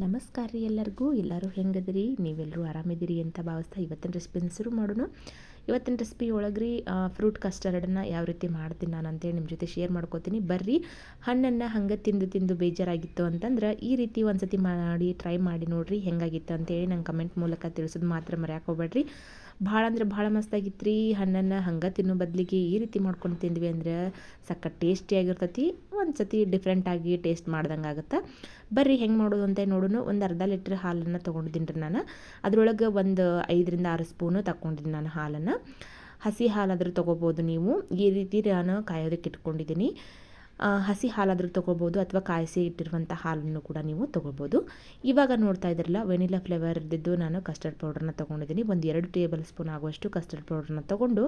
ನಮಸ್ಕಾರ ರೀ ಎಲ್ಲರೂ ಹೆಂಗದಿರಿ ನೀವೆಲ್ಲರೂ ಆರಾಮಿದ್ದೀರಿ ಅಂತ ಭಾವಿಸ್ತಾ ಇವತ್ತಿನ ರೆಸಿಪಿನ ಶುರು ಮಾಡೋಣ. ಇವತ್ತಿನ ರೆಸಿಪಿ ಒಳಗೆ ರೀ ಫ್ರೂಟ್ ಕಸ್ಟರ್ಡನ್ನು ಯಾವ ರೀತಿ ಮಾಡ್ತೀನಿ ನಾನು ಅಂತೇಳಿ ನಿಮ್ಮ ಜೊತೆ ಶೇರ್ ಮಾಡ್ಕೋತೀನಿ. ಬರ್ರಿ ಹಣ್ಣನ್ನು ಹಂಗೆ ತಿಂದು ಬೇಜಾರಾಗಿತ್ತು ಅಂತಂದ್ರೆ ಈ ರೀತಿ ಒಂದು ಸತಿ ಮಾಡಿ ಟ್ರೈ ಮಾಡಿ ನೋಡಿರಿ ಹೆಂಗಾಗಿತ್ತು ಅಂತೇಳಿ ನಂಗೆ ಕಮೆಂಟ್ ಮೂಲಕ ತಿಳಿಸೋದು ಮಾತ್ರ ಮರೆಯೋಕೆ ಹೋಗ್ಬೇಡ್ರಿ. ಭಾಳ ಅಂದ್ರೆ ಭಾಳ ಮಸ್ತಾಗಿತ್ತು ರೀ. ಹಣ್ಣನ್ನು ಹಂಗೆ ತಿನ್ನೋ ಬದಲಿಗೆ ಈ ರೀತಿ ಮಾಡ್ಕೊಂಡು ತಿಂದ್ವಿ ಅಂದ್ರೆ ಸಖತ್ ಟೇಸ್ಟಿಯಾಗಿರ್ತೈತಿ. ಒಂದು ಸತಿ ಡಿಫ್ರೆಂಟಾಗಿ ಟೇಸ್ಟ್ ಮಾಡ್ದಂಗೆ ಆಗುತ್ತೆ. ಬರ್ರಿ ಹೆಂಗೆ ಮಾಡೋದು ಅಂತ ನೋಡೋಣ. ಒಂದು ಅರ್ಧ ಲೀಟ್ರ್ ಹಾಲನ್ನು ತೊಗೊಂಡಿದ್ದೀನಿ ರೀ ನಾನು. ಅದರೊಳಗೆ ಒಂದು 5ರಿಂದ 6 ಸ್ಪೂನು ತಗೊಂಡಿದ್ದೀನಿ ನಾನು ಹಾಲನ್ನು. ಹಸಿ ಹಾಲಾದರೂ ತೊಗೋಬೋದು ನೀವು. ಈ ರೀತಿ ನಾನು ಕಾಯೋದಕ್ಕೆ ಇಟ್ಕೊಂಡಿದ್ದೀನಿ. ಹಸಿ ಹಾಲಾದರೂ ತೊಗೋಬೋದು ಅಥವಾ ಕಾಯಿಸಿ ಇಟ್ಟಿರುವಂಥ ಹಾಲನ್ನು ಕೂಡ ನೀವು ತೊಗೋಬೋದು. ಇವಾಗ ನೋಡ್ತಾ ಇದ್ರಲ್ಲ ವೆನಿಲಾ ಫ್ಲೇವರ್ ಇದ್ದಿದ್ದು ನಾನು ಕಸ್ಟರ್ಡ್ ಪೌಡ್ರನ್ನ ತೊಗೊಂಡಿದ್ದೀನಿ. ಒಂದು 2 ಟೇಬಲ್ ಸ್ಪೂನ್ ಆಗುವಷ್ಟು ಕಸ್ಟರ್ಡ್ ಪೌಡ್ರನ್ನ ತೊಗೊಂಡು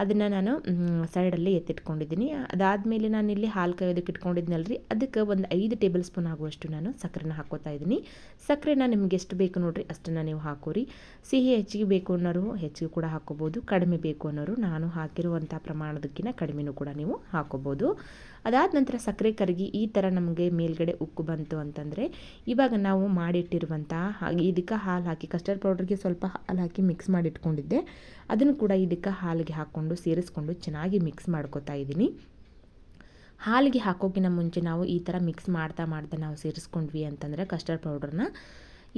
ಅದನ್ನು ನಾನು ಸೈಡಲ್ಲಿ ಎತ್ತಿಟ್ಕೊಂಡಿದ್ದೀನಿ. ಅದಾದಮೇಲೆ ನಾನಿಲ್ಲಿ ಹಾಲು ಕಾಯೋದಕ್ಕೆ ಇಟ್ಕೊಂಡಿದ್ನಲ್ಲ ರೀ, ಅದಕ್ಕೆ ಒಂದು 5 ಟೇಬಲ್ ಸ್ಪೂನ್ ಆಗುವಷ್ಟು ನಾನು ಸಕ್ಕರೆನ ಹಾಕ್ಕೋತಾ ಇದ್ದೀನಿ. ಸಕ್ಕರೆನ ನಿಮ್ಗೆ ಎಷ್ಟು ಬೇಕು ನೋಡಿರಿ ಅಷ್ಟನ್ನು ನೀವು ಹಾಕೋರಿ. ಸಿಹಿ ಹೆಚ್ಚಿಗೆ ಬೇಕು ಅನ್ನೋರು ಹೆಚ್ಚಿಗೆ ಕೂಡ ಹಾಕ್ಕೋಬೋದು, ಕಡಿಮೆ ಬೇಕು ಅನ್ನೋರು ನಾನು ಹಾಕಿರುವಂಥ ಪ್ರಮಾಣದಕ್ಕಿಂತ ಕಡಿಮೆನೂ ಕೂಡ ನೀವು ಹಾಕ್ಕೋಬೋದು. ಅದಾದ ನಂತರ ಸಕ್ಕರೆ ಕರಗಿ ಈ ಥರ ನಮಗೆ ಮೇಲ್ಗಡೆ ಉಕ್ಕು ಬಂತು ಅಂತಂದರೆ ಇವಾಗ ನಾವು ಮಾಡಿಟ್ಟಿರುವಂಥ ಇದಕ್ಕೆ ಹಾಲು ಹಾಕಿ ಕಸ್ಟರ್ಡ್ ಪೌಡ್ರಿಗೆ ಸ್ವಲ್ಪ ಹಾಲು ಹಾಕಿ ಮಿಕ್ಸ್ ಮಾಡಿ ಇಟ್ಕೊಂಡಿದ್ದೆ, ಅದನ್ನು ಕೂಡ ಇದಕ್ಕೆ ಹಾಲಿಗೆ ಹಾಕ್ಕೊಂಡು ಸೇರಿಸ್ಕೊಂಡು ಚೆನ್ನಾಗಿ ಮಿಕ್ಸ್ ಮಾಡ್ಕೊತಾ ಇದ್ದೀನಿ. ಹಾಲಿಗೆ ಹಾಕೋಕ್ಕಿಂತ ಮುಂಚೆ ನಾವು ಈ ಥರ ಮಿಕ್ಸ್ ಮಾಡ್ತಾ ನಾವು ಸೇರಿಸ್ಕೊಂಡ್ವಿ ಅಂತಂದರೆ ಕಸ್ಟರ್ಡ್ ಪೌಡ್ರನ್ನ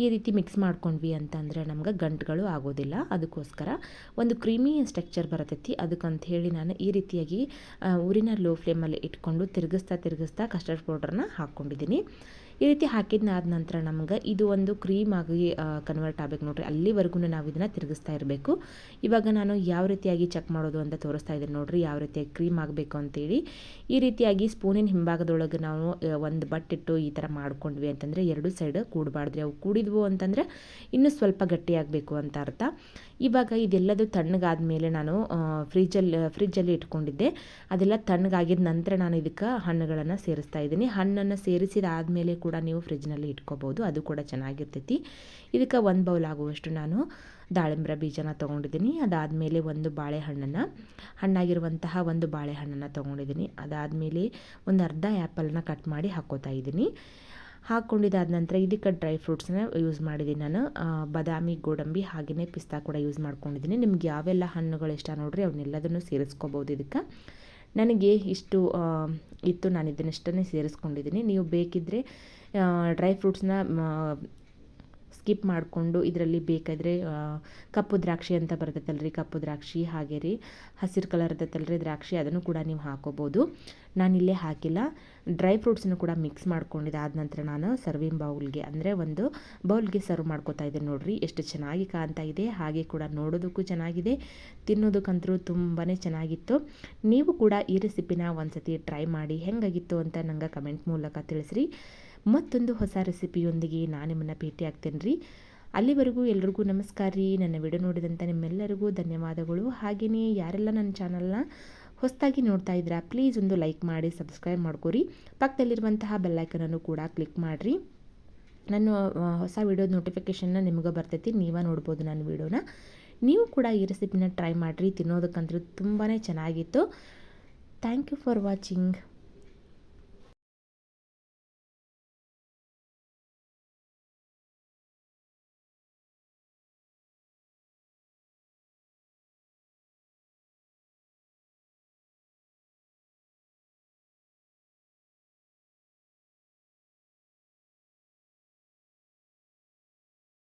ಈ ರೀತಿ ಮಿಕ್ಸ್ ಮಾಡ್ಕೊಂಡ್ವಿ ಅಂತಂದರೆ ನಮ್ಗೆ ಗಂಟುಗಳು ಆಗೋದಿಲ್ಲ. ಅದಕ್ಕೋಸ್ಕರ ಒಂದು ಕ್ರೀಮಿ ಸ್ಟ್ರಕ್ಚರ್ ಬರ್ತೈತಿ. ಅದಕ್ಕಂತ ಹೇಳಿ ನಾನು ಈ ರೀತಿಯಾಗಿ ಊರಿನ ಲೋ ಫ್ಲೇಮಲ್ಲಿ ಇಟ್ಕೊಂಡು ತಿರುಗಿಸ್ತಾ ಕಸ್ಟರ್ಡ್ ಪೌಡ್ರನ್ನ ಹಾಕ್ಕೊಂಡಿದ್ದೀನಿ. ಈ ರೀತಿ ಹಾಕಿದ್ನಾದ ನಂತರ ನಮ್ಗೆ ಇದು ಒಂದು ಕ್ರೀಮ್ ಆಗಿ ಕನ್ವರ್ಟ್ ಆಗಬೇಕು ನೋಡಿರಿ. ಅಲ್ಲಿವರೆಗೂ ನಾವು ಇದನ್ನು ತಿರುಗಿಸ್ತಾ ಇರಬೇಕು. ಇವಾಗ ನಾನು ಯಾವ ರೀತಿಯಾಗಿ ಚೆಕ್ ಮಾಡೋದು ಅಂತ ತೋರಿಸ್ತಾ ಇದ್ದೀನಿ ನೋಡಿರಿ, ಯಾವ ರೀತಿಯಾಗಿ ಕ್ರೀಮ್ ಆಗಬೇಕು ಅಂತೇಳಿ. ಈ ರೀತಿಯಾಗಿ ಸ್ಪೂನಿನ ಹಿಂಭಾಗದೊಳಗೆ ನಾವು ಒಂದು ಬಟ್ಟಿಟ್ಟು ಈ ಥರ ಮಾಡ್ಕೊಂಡ್ವಿ ಅಂತಂದರೆ 2 ಸೈಡ್ ಕೂಡಬಾರ್ದ್ರಿ. ಅವು ಕೂಡಿದ್ವು ಅಂತಂದರೆ ಇನ್ನೂ ಸ್ವಲ್ಪ ಗಟ್ಟಿಯಾಗಬೇಕು ಅಂತ ಅರ್ಥ. ಇವಾಗ ಇದೆಲ್ಲದು ತಣ್ಣಗಾದ ಮೇಲೆ ನಾನು ಫ್ರಿಜ್ಜಲ್ಲಿ ಇಟ್ಕೊಂಡಿದ್ದೆ. ಅದೆಲ್ಲ ತಣ್ಣಗಾಗಿದ ನಂತರ ನಾನು ಇದಕ್ಕೆ ಹಣ್ಣುಗಳನ್ನು ಸೇರಿಸ್ತಾ ಇದ್ದೀನಿ. ಹಣ್ಣನ್ನು ಸೇರಿಸಿದಾದಮೇಲೆ ಕೂಡ ನೀವು ಫ್ರಿಜ್ನಲ್ಲಿ ಇಟ್ಕೋಬೋದು, ಅದು ಕೂಡ ಚೆನ್ನಾಗಿರ್ತೈತಿ. ಇದಕ್ಕೆ 1 ಬೌಲ್ ಆಗುವಷ್ಟು ನಾನು ದಾಳಿಂಬ್ರೆ ಬೀಜನ ತೊಗೊಂಡಿದ್ದೀನಿ. ಅದಾದಮೇಲೆ ಒಂದು ಹಣ್ಣಾಗಿರುವಂತಹ ಒಂದು ಬಾಳೆಹಣ್ಣನ್ನು ತೊಗೊಂಡಿದ್ದೀನಿ. ಅದಾದಮೇಲೆ ಒಂದು ಅರ್ಧ ಆ್ಯಪಲ್ನ ಕಟ್ ಮಾಡಿ ಹಾಕ್ಕೋತಾ ಇದ್ದೀನಿ. ಹಾಕ್ಕೊಂಡಿದ್ದಾದ ನಂತರ ಇದಕ್ಕೆ ಡ್ರೈ ಫ್ರೂಟ್ಸ್ನ ಯೂಸ್ ಮಾಡಿದ್ದೀನಿ ನಾನು. ಬಾದಾಮಿ, ಗೋಡಂಬಿ ಹಾಗೆಯೇ ಪಿಸ್ತಾ ಕೂಡ ಯೂಸ್ ಮಾಡ್ಕೊಂಡಿದ್ದೀನಿ. ನಿಮ್ಗೆ ಯಾವೆಲ್ಲ ಹಣ್ಣುಗಳು ಇಷ್ಟ ನೋಡಿರಿ ಅವನ್ನೆಲ್ಲದನ್ನು ಸೇರಿಸ್ಕೋಬೋದು. ಇದಕ್ಕೆ ನನಗೆ ಇಷ್ಟು ಇತ್ತು, ನಾನು ಇದನ್ನಿಷ್ಟನ್ನೇ ಸೇರಿಸ್ಕೊಂಡಿದ್ದೀನಿ. ನೀವು ಬೇಕಿದ್ದರೆ ಡ್ರೈ ಫ್ರೂಟ್ಸ್ನ ಸ್ಕಿಪ್ ಮಾಡಿಕೊಂಡು ಇದರಲ್ಲಿ ಬೇಕಾದರೆ ಕಪ್ಪು ದ್ರಾಕ್ಷಿ ಅಂತ ಬರ್ತೈತಲ್ರಿ, ಕಪ್ಪು ದ್ರಾಕ್ಷಿ ಹಾಗೆ ರೀ ಹಸಿರು ಕಲರ್ ಇರ್ತೈತಲ್ರಿ ದ್ರಾಕ್ಷಿ, ಅದನ್ನು ಕೂಡ ನೀವು ಹಾಕೋಬೋದು. ನಾನಿಲ್ಲೇ ಹಾಕಿಲ್ಲ. ಡ್ರೈ ಫ್ರೂಟ್ಸನ್ನು ಕೂಡ ಮಿಕ್ಸ್ ಮಾಡ್ಕೊಂಡಿದ್ದೆ. ಆದ ನಂತರ ನಾನು ಸರ್ವಿಂಗ್ ಬೌಲ್ಗೆ ಅಂದರೆ ಒಂದು ಬೌಲ್ಗೆ ಸರ್ವ್ ಮಾಡ್ಕೋತಾ ಇದ್ದೆ ನೋಡಿರಿ. ಎಷ್ಟು ಚೆನ್ನಾಗಿ ಕಾಣ್ತಾ ಇದೆ, ಹಾಗೆ ಕೂಡ ನೋಡೋದಕ್ಕೂ ಚೆನ್ನಾಗಿದೆ, ತಿನ್ನೋದಕ್ಕಂತೂ ತುಂಬಾ ಚೆನ್ನಾಗಿತ್ತು. ನೀವು ಕೂಡ ಈ ರೆಸಿಪಿನ ಒಂದ್ಸತಿ ಟ್ರೈ ಮಾಡಿ ಹೆಂಗಾಗಿತ್ತು ಅಂತ ನಂಗೆ ಕಮೆಂಟ್ ಮೂಲಕ ತಿಳಿಸ್ರಿ. ಮತ್ತೊಂದು ಹೊಸ ರೆಸಿಪಿಯೊಂದಿಗೆ ನಾನು ನಿಮ್ಮನ್ನು ಭೇಟಿ ಆಗ್ತೇನೆ ರೀ. ಅಲ್ಲಿವರೆಗೂ ಎಲ್ರಿಗೂ ನಮಸ್ಕಾರ ರೀ. ನನ್ನ ವಿಡಿಯೋ ನೋಡಿದಂಥ ನಿಮ್ಮೆಲ್ಲರಿಗೂ ಧನ್ಯವಾದಗಳು. ಹಾಗೆಯೇ ಯಾರೆಲ್ಲ ನನ್ನ ಚಾನಲ್ನ ಹೊಸದಾಗಿ ನೋಡ್ತಾ ಇದ್ದೀರಾ ಪ್ಲೀಸ್ ಒಂದು ಲೈಕ್ ಮಾಡಿ ಸಬ್ಸ್ಕ್ರೈಬ್ ಮಾಡ್ಕೊರಿ. ಪಕ್ಕದಲ್ಲಿರುವಂತಹ ಬೆಲ್ಲೈಕನನ್ನು ಕೂಡ ಕ್ಲಿಕ್ ಮಾಡಿರಿ. ನಾನು ಹೊಸ ವಿಡಿಯೋದ ನೋಟಿಫಿಕೇಷನ್ನ ನಿಮಗೆ ಬರ್ತೈತಿ, ನೀವೇ ನೋಡ್ಬೋದು ನನ್ನ ವಿಡಿಯೋನ. ನೀವು ಕೂಡ ಈ ರೆಸಿಪಿನ ಟ್ರೈ ಮಾಡಿರಿ, ತಿನ್ನೋದಕ್ಕಂತೂ ತುಂಬಾ ಚೆನ್ನಾಗಿತ್ತು. Thank you for watching.